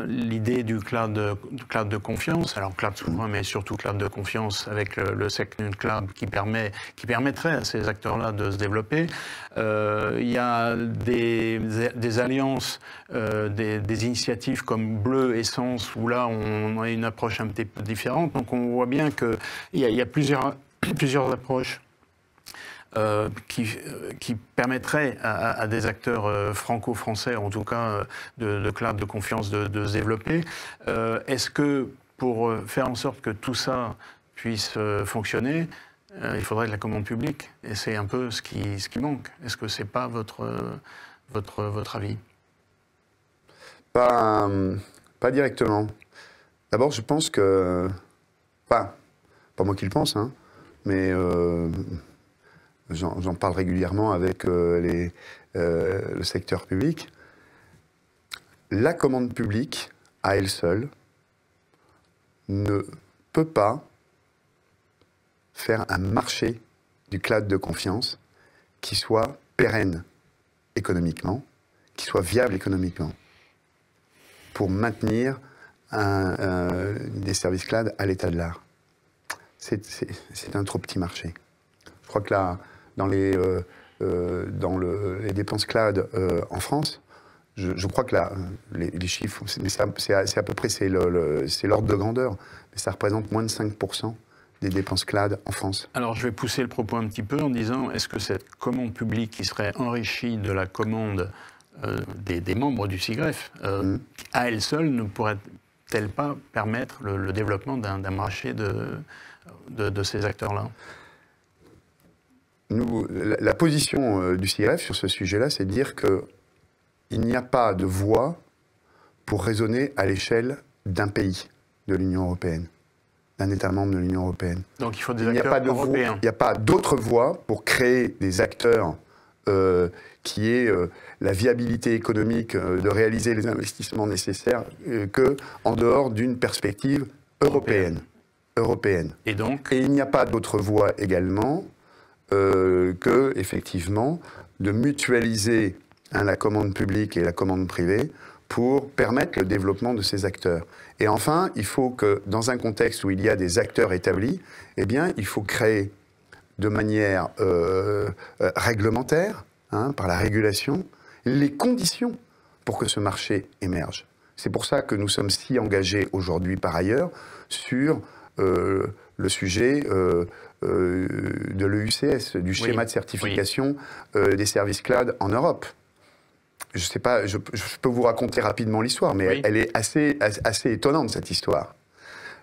l'idée du cloud de confiance, alors cloud souverain, mais surtout cloud de confiance avec le SecNum Cloud qui permettrait à ces acteurs-là de se développer. Il y a des alliances, des initiatives comme Bleu, Essence, où là on a une approche un petit peu différente. Donc on voit bien qu'il y a plusieurs approches qui permettrait à des acteurs franco-français, en tout cas de cloud de confiance, de se développer. Est-ce que pour faire en sorte que tout ça puisse fonctionner, il faudrait de la commande publique? Et c'est un peu ce qui manque. Est-ce que c'est pas votre avis? Pas directement. D'abord, je pense que... pas moi qui le pense, hein, mais... J'en parle régulièrement avec le secteur public. La commande publique, à elle seule, ne peut pas faire un marché du cloud de confiance qui soit pérenne économiquement, qui soit viable économiquement, pour maintenir des services cloud à l'état de l'art. C'est un trop petit marché. Je crois que là, dans les dépenses cloud en France, je crois que là, les chiffres, c'est à peu près l'ordre de grandeur, mais ça représente moins de 5% des dépenses cloud en France. Alors je vais pousser le propos un petit peu en disant, est-ce que cette commande publique qui serait enrichie de la commande des membres du SIGREF, à elle seule, ne pourrait-elle pas permettre le développement d'un marché de ces acteurs-là? La position du CIRF sur ce sujet-là, c'est de dire qu'il n'y a pas de voie pour raisonner à l'échelle d'un pays de l'Union européenne, d'un État membre de l'Union européenne. Donc il faut des acteurs européens. Il n'y a pas d'autre voie pour créer des acteurs qui aient la viabilité économique de réaliser les investissements nécessaires qu'en dehors d'une perspective européenne. Et il n'y a pas d'autre voie également que, effectivement, de mutualiser la commande publique et la commande privée pour permettre le développement de ces acteurs. Et enfin, il faut que, dans un contexte où il y a des acteurs établis, eh bien, il faut créer de manière réglementaire, par la régulation, les conditions pour que ce marché émerge. C'est pour ça que nous sommes si engagés aujourd'hui, par ailleurs, sur le sujet de l'EUCS, du schéma de certification des services cloud en Europe. Je sais pas, je peux vous raconter rapidement l'histoire, mais elle est assez étonnante, cette histoire.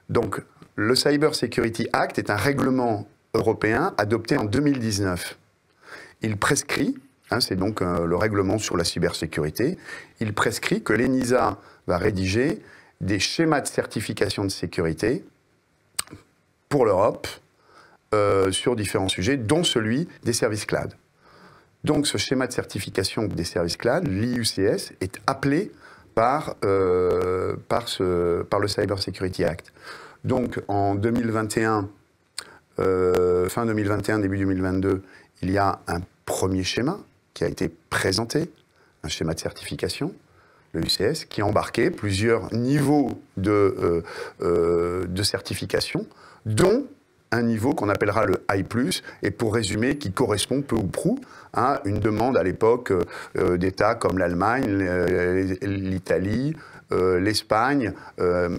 Donc, le Cyber Security Act est un règlement européen adopté en 2019. Il prescrit, c'est donc le règlement sur la cybersécurité, il prescrit que l'ENISA va rédiger des schémas de certification de sécurité pour l'Europe sur différents sujets, dont celui des services cloud. Donc ce schéma de certification des services cloud, l'IUCS, est appelé par le Cyber Security Act. Donc en 2021, fin 2021, début 2022, il y a un premier schéma qui a été présenté, un schéma de certification, le UCS, qui embarquait plusieurs niveaux de certification, dont un niveau qu'on appellera le I+, et pour résumer, qui correspond peu ou prou à une demande à l'époque d'États comme l'Allemagne, l'Italie, l'Espagne,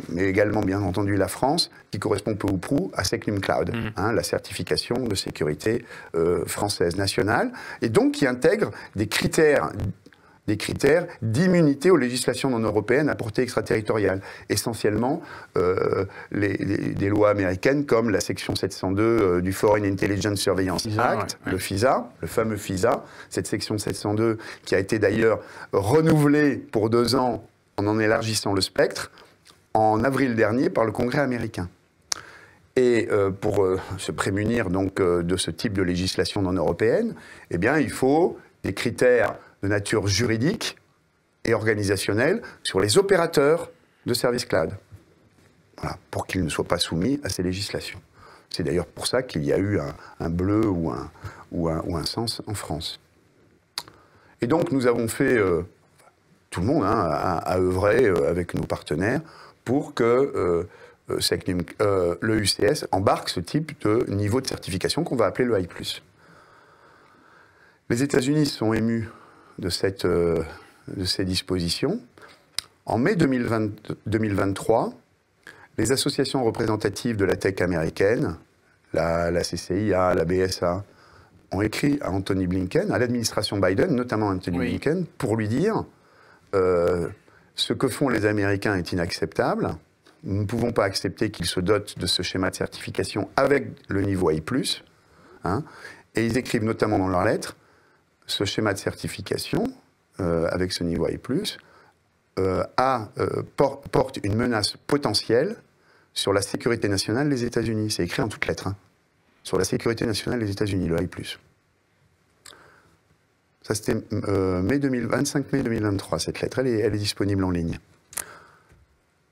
mais également bien entendu la France, qui correspond peu ou prou à SecNumCloud, la certification de sécurité française nationale, et donc qui intègre des critères d'immunité aux législations non européennes à portée extraterritoriale. Essentiellement, des lois américaines comme la section 702 du Foreign Intelligence Surveillance Act, le FISA, le fameux FISA, cette section 702 qui a été d'ailleurs renouvelée pour 2 ans en élargissant le spectre, en avril dernier par le Congrès américain. Et pour se prémunir donc de ce type de législation non européenne, eh bien, il faut des critères de nature juridique et organisationnelle sur les opérateurs de services cloud, voilà, pour qu'ils ne soient pas soumis à ces législations. C'est d'ailleurs pour ça qu'il y a eu un bleu ou un sens en France. Et donc nous avons fait, tout le monde a œuvré avec nos partenaires pour que le UCS embarque ce type de niveau de certification qu'on va appeler le I+. Les États-Unis sont émus de ces dispositions. En mai 2023, les associations représentatives de la tech américaine, la CCIA, la BSA, ont écrit à Anthony Blinken, à l'administration Biden, notamment Anthony Blinken, pour lui dire ce que font les Américains est inacceptable. Nous ne pouvons pas accepter qu'ils se dotent de ce schéma de certification avec le niveau I+. Et ils écrivent notamment dans leur lettre ce schéma de certification, avec ce niveau I+, porte une menace potentielle sur la sécurité nationale des États-Unis. C'est écrit en toutes lettres. Sur la sécurité nationale des États-Unis, le I+. Ça, c'était 25 mai 2023, cette lettre. Elle est disponible en ligne.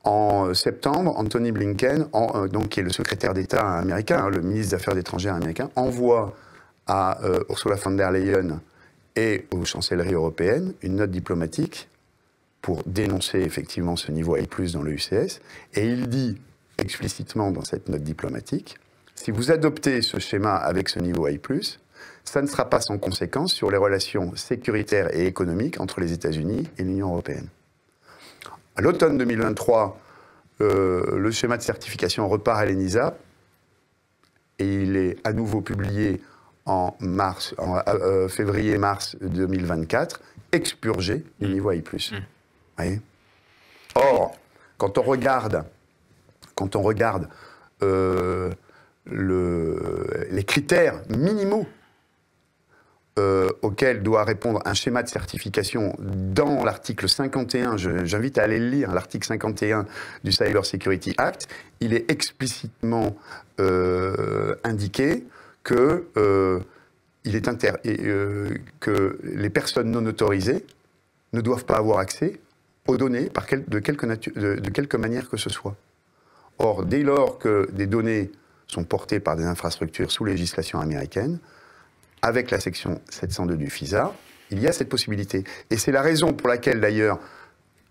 En septembre, Anthony Blinken, donc, qui est le secrétaire d'État américain, le ministre des Affaires étrangères américain, envoie à Ursula von der Leyen et aux chancelleries européennes une note diplomatique pour dénoncer effectivement ce niveau I+, dans le UCS. Et il dit explicitement dans cette note diplomatique, si vous adoptez ce schéma avec ce niveau I+, ça ne sera pas sans conséquence sur les relations sécuritaires et économiques entre les États-Unis et l'Union européenne. À l'automne 2023, le schéma de certification repart à l'ENISA et il est à nouveau publié en février-mars 2024, expurgé du niveau I+. Oui. Or, quand on regarde les critères minimaux auxquels doit répondre un schéma de certification dans l'article 51, j'invite à aller le lire, l'article 51 du Cyber Security Act, il est explicitement indiqué que les personnes non autorisées ne doivent pas avoir accès aux données de quelque manière que ce soit. Or, dès lors que des données sont portées par des infrastructures sous législation américaine, avec la section 702 du FISA, il y a cette possibilité. Et c'est la raison pour laquelle, d'ailleurs,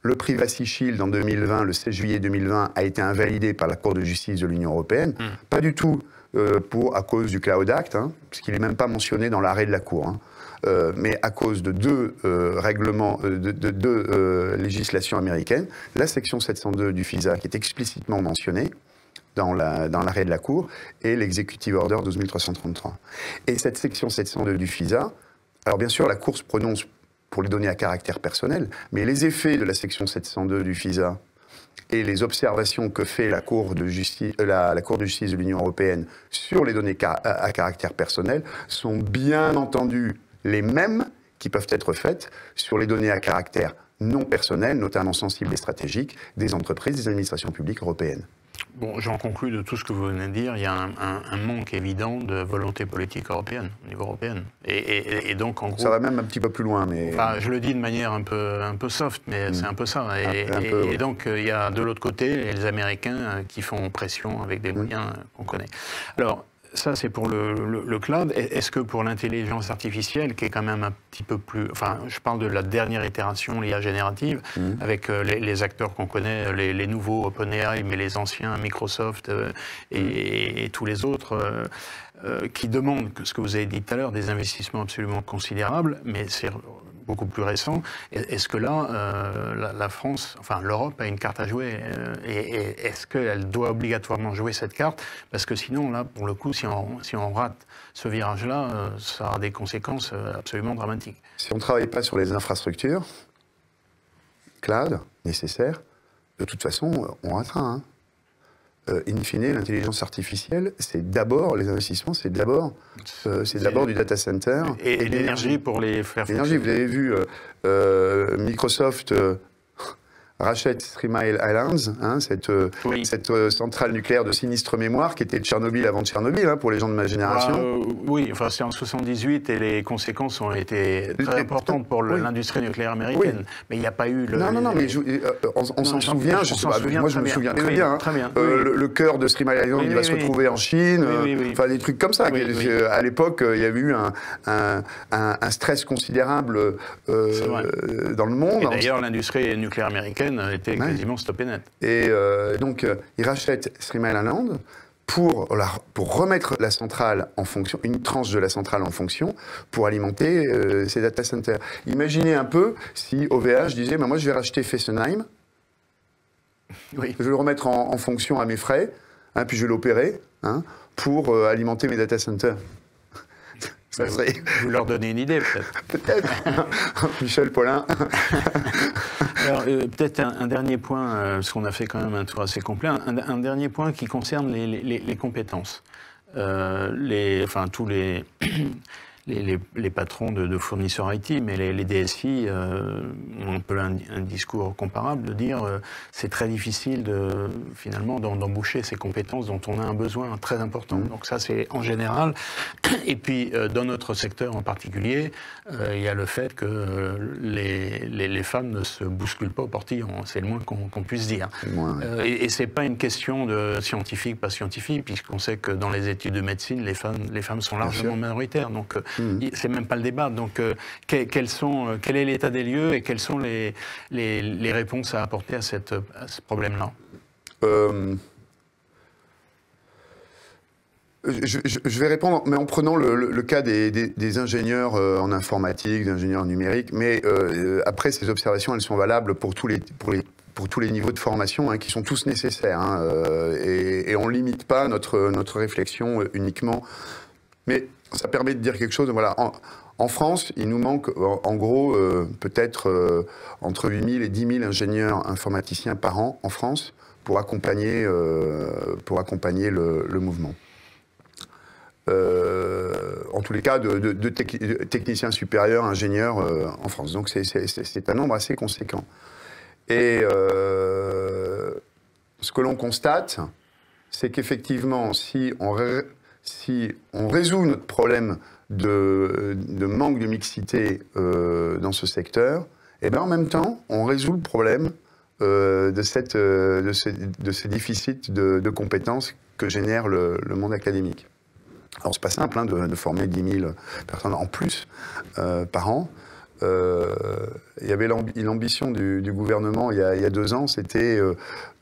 le Privacy Shield en 2020, le 16 juillet 2020, a été invalidé par la Cour de justice de l'Union européenne. Pas du tout à cause du Cloud Act, puisqu'il n'est même pas mentionné dans l'arrêt de la Cour, mais à cause de deux règlements, de deux législations américaines, la section 702 du FISA, qui est explicitement mentionnée dans l'arrêt de la Cour, et l'Executive Order 12333. Et cette section 702 du FISA, alors bien sûr, la Cour se prononce pour les données à caractère personnel, mais les effets de la section 702 du FISA et les observations que fait la Cour de justice de l'Union européenne sur les données à caractère personnel sont bien entendu les mêmes qui peuvent être faites sur les données à caractère non personnel, notamment sensibles et stratégiques, des entreprises, des administrations publiques européennes. Bon, j'en conclus de tout ce que vous venez de dire, il y a un manque évident de volonté politique européenne, au niveau européen. Et donc, en gros... Ça va même un petit peu plus loin, mais... Enfin, je le dis de manière un peu soft, mais c'est un peu ça. Et donc, il y a de l'autre côté les Américains qui font pression avec des moyens qu'on connaît. Alors, ça, c'est pour le cloud. Est-ce que pour l'intelligence artificielle, qui est quand même un petit peu plus... Enfin, je parle de la dernière itération, l'IA générative, avec les acteurs qu'on connaît, les nouveaux OpenAI, mais les anciens Microsoft et tous les autres, qui demandent, ce que vous avez dit tout à l'heure, des investissements absolument considérables, mais c'est beaucoup plus récent. Est-ce que là, la France, enfin l'Europe a une carte à jouer et est-ce qu'elle doit obligatoirement jouer cette carte? Parce que sinon, là, pour le coup, si on rate ce virage-là, ça aura des conséquences absolument dramatiques. Si on ne travaille pas sur les infrastructures, cloud, nécessaires, de toute façon, on ratera. Hein. In fine, l'intelligence artificielle, c'est d'abord, les investissements, c'est d'abord du data center. Et l'énergie pour les faire fonctionner. L'énergie, vous avez vu, Microsoft rachète Three Mile Islands, hein, cette centrale nucléaire de sinistre mémoire qui était de Tchernobyl avant Tchernobyl, hein, pour les gens de ma génération. Oui, enfin c'est en 78 et les conséquences ont été très importantes pour l'industrie nucléaire américaine. Mais il n'y a pas eu le... Non, mais on s'en souvient, moi je me souviens très bien. Le cœur de Three Mile Island, il va se retrouver en Chine, enfin des trucs comme ça. À l'époque, il y avait eu un stress considérable dans le monde. Et d'ailleurs, l'industrie nucléaire américaine était quasiment stoppé net. Et donc, ils rachètent Three Mile Island pour remettre la centrale en fonction, une tranche de la centrale en fonction, pour alimenter ces data centers. Imaginez un peu si OVH disait, moi je vais racheter Fessenheim, je vais le remettre en fonction à mes frais, hein, puis je vais l'opérer, hein, pour alimenter mes data centers. Vous leur donnez une idée, peut-être. Peut-être. Michel Paulin. Alors, peut-être un dernier point, parce qu'on a fait quand même un tour assez complet, un dernier point qui concerne les compétences. Enfin, tous les patrons de fournisseurs IT, mais les DSI ont un peu un discours comparable, de dire c'est très difficile finalement d'embaucher ces compétences dont on a un besoin très important. Donc ça, c'est en général. Et puis, dans notre secteur en particulier, il y a le fait que les femmes ne se bousculent pas au portillon. C'est le moins qu'on puisse dire. Et c'est pas une question de scientifique, pas scientifique, puisqu'on sait que dans les études de médecine, les femmes sont largement minoritaires. Donc, c'est même pas le débat. Donc, quel est l'état des lieux et quelles sont les réponses à apporter à ce problème-là? Je vais répondre, mais en prenant le cas des ingénieurs en informatique, d'ingénieurs numériques. Mais après, ces observations, elles sont valables pour tous les niveaux de formation, hein, qui sont tous nécessaires. Hein, et on ne limite pas notre réflexion uniquement. Mais ça permet de dire quelque chose. Voilà, en France, il nous manque en gros peut-être entre 8 000 et 10 000 ingénieurs informaticiens par an en France pour accompagner le mouvement. En tous les cas, de techniciens supérieurs, ingénieurs en France. Donc c'est un nombre assez conséquent. Et ce que l'on constate, c'est qu'effectivement, si on résout notre problème de manque de mixité dans ce secteur, et bien en même temps, on résout le problème de ces déficits de compétences que génère le monde académique. Alors c'est pas simple, hein, de former 10 000 personnes en plus par an. Il y avait l'ambition du gouvernement il y a 2 ans, c'était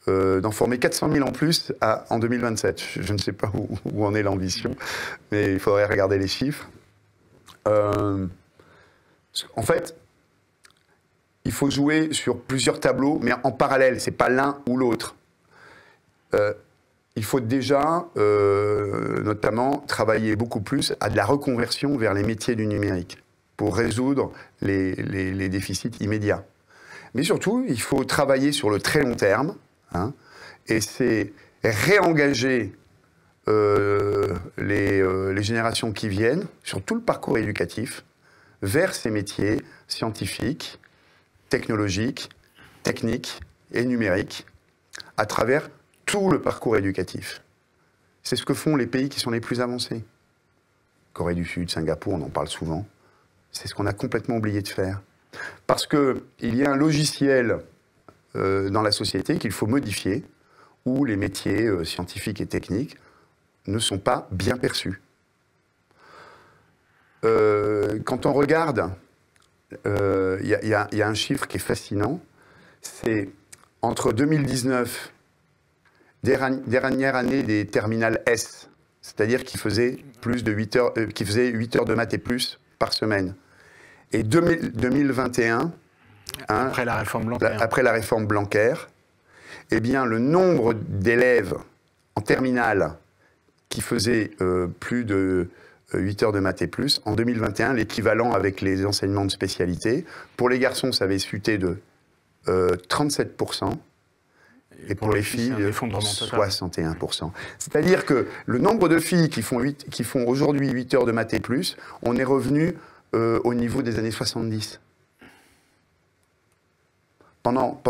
d'en former 400 000 en plus en 2027. Je ne sais pas où en est l'ambition, mais il faudrait regarder les chiffres. En fait, il faut jouer sur plusieurs tableaux, mais en parallèle, c'est pas l'un ou l'autre. Il faut déjà, notamment, travailler beaucoup plus à de la reconversion vers les métiers du numérique pour résoudre les déficits immédiats. Mais surtout, il faut travailler sur le très long terme, hein, et c'est réengager les générations qui viennent sur tout le parcours éducatif vers ces métiers scientifiques, technologiques, techniques et numériques à travers tout le parcours éducatif. C'est ce que font les pays qui sont les plus avancés. Corée du Sud, Singapour, on en parle souvent. C'est ce qu'on a complètement oublié de faire. Parce qu'il y a un logiciel dans la société qu'il faut modifier, où les métiers scientifiques et techniques ne sont pas bien perçus. Quand on regarde, il y a un chiffre qui est fascinant, c'est entre 2019, dernière année des terminales S, c'est-à-dire qui faisaient plus de 8 heures, qui faisaient 8 heures de maths et plus par semaine. Et 2021, après la réforme Blanquer. Après la réforme Blanquer, eh bien, le nombre d'élèves en terminale qui faisaient plus de 8 heures de maths et plus, en 2021, l'équivalent avec les enseignements de spécialité, pour les garçons, ça avait chuté de 37%, et pour les filles, 61%. C'est-à-dire que le nombre de filles qui font aujourd'hui 8 heures de maths et plus, on est revenu au niveau des années 70. Pendant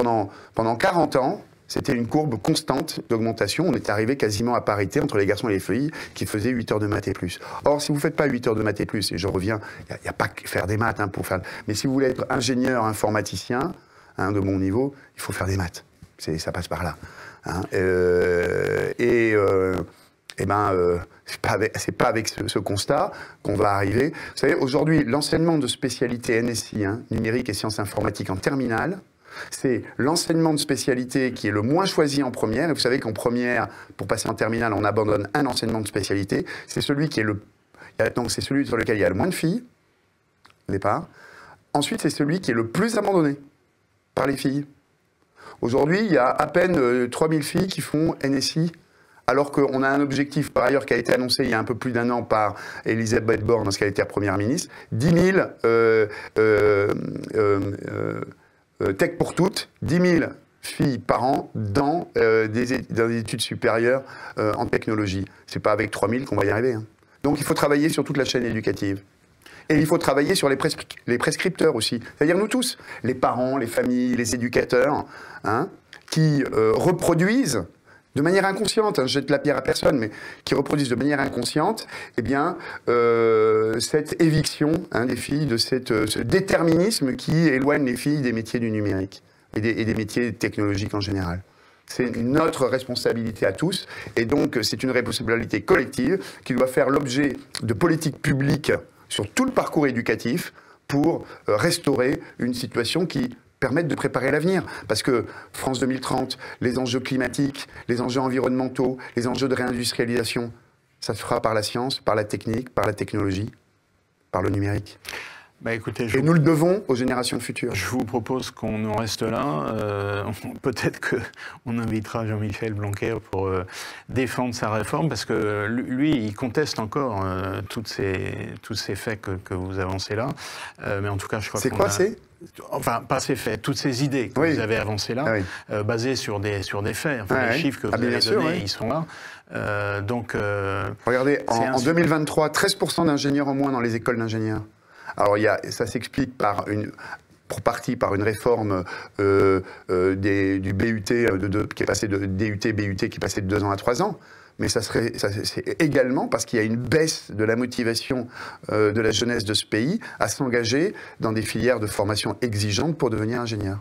40 ans, c'était une courbe constante d'augmentation. On est arrivé quasiment à parité entre les garçons et les filles qui faisaient 8 heures de maths et plus. Or, si vous ne faites pas 8 heures de maths et plus, et je reviens, il n'y a pas que faire des maths pour faire... Mais si vous voulez être ingénieur informaticien, de mon niveau, il faut faire des maths. Ça passe par là. C'est pas avec ce constat qu'on va arriver. Vous savez, aujourd'hui, l'enseignement de spécialité NSI, numérique et sciences informatiques en terminale, c'est l'enseignement de spécialité qui est le moins choisi en première. Et vous savez qu'en première, pour passer en terminale, on abandonne un enseignement de spécialité. C'est celui qui est donc c'est celui sur lequel il y a le moins de filles, au départ. Ensuite, c'est celui qui est le plus abandonné par les filles. Aujourd'hui, il y a à peine 3000 filles qui font NSI, alors qu'on a un objectif, par ailleurs, qui a été annoncé il y a un peu plus d'un an par Elisabeth Borne, lorsqu'elle était première ministre, 10 000 tech pour toutes, 10 000 filles par an dans des études supérieures en technologie. C'est pas avec 3 000 qu'on va y arriver. Donc il faut travailler sur toute la chaîne éducative. Et il faut travailler sur les prescripteurs aussi. C'est-à-dire nous tous, les parents, les familles, les éducateurs, qui reproduisent de manière inconsciente, je jette la pierre à personne, mais qui reproduisent de manière inconsciente, eh bien, cette éviction des filles, de ce déterminisme qui éloigne les filles des métiers du numérique et des métiers technologiques en général. C'est notre responsabilité à tous, et donc c'est une responsabilité collective qui doit faire l'objet de politiques publiques sur tout le parcours éducatif pour restaurer une situation qui permettre de préparer l'avenir. Parce que France 2030, les enjeux climatiques, les enjeux environnementaux, les enjeux de réindustrialisation, ça se fera par la science, par la technique, par la technologie, par le numérique. Écoutez, et nous le devons aux générations futures. Je vous propose qu'on en reste là. Peut-être qu'on invitera Jean-Michel Blanquer pour défendre sa réforme, parce que lui, il conteste encore tous ces faits que vous avancez là. Mais en tout cas, je crois que... C'est quoi, c'est ? Enfin, pas ces faits, toutes ces idées que vous avez avancées là, basées sur des faits. Enfin, les chiffres que vous avez donnés, ils sont là. Regardez, en 2023, 13% d'ingénieurs en moins dans les écoles d'ingénieurs. Alors, ça s'explique pour partie par une réforme du BUT, qui est passé de DUT, BUT, qui est passé de 2 ans à 3 ans. Mais c'est également parce qu'il y a une baisse de la motivation de la jeunesse de ce pays à s'engager dans des filières de formation exigeantes pour devenir ingénieur.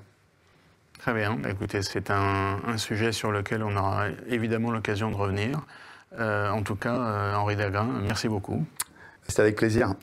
Très bien. Écoutez, c'est un sujet sur lequel on aura évidemment l'occasion de revenir. En tout cas, Henri Dagrin, merci beaucoup. C'est avec plaisir.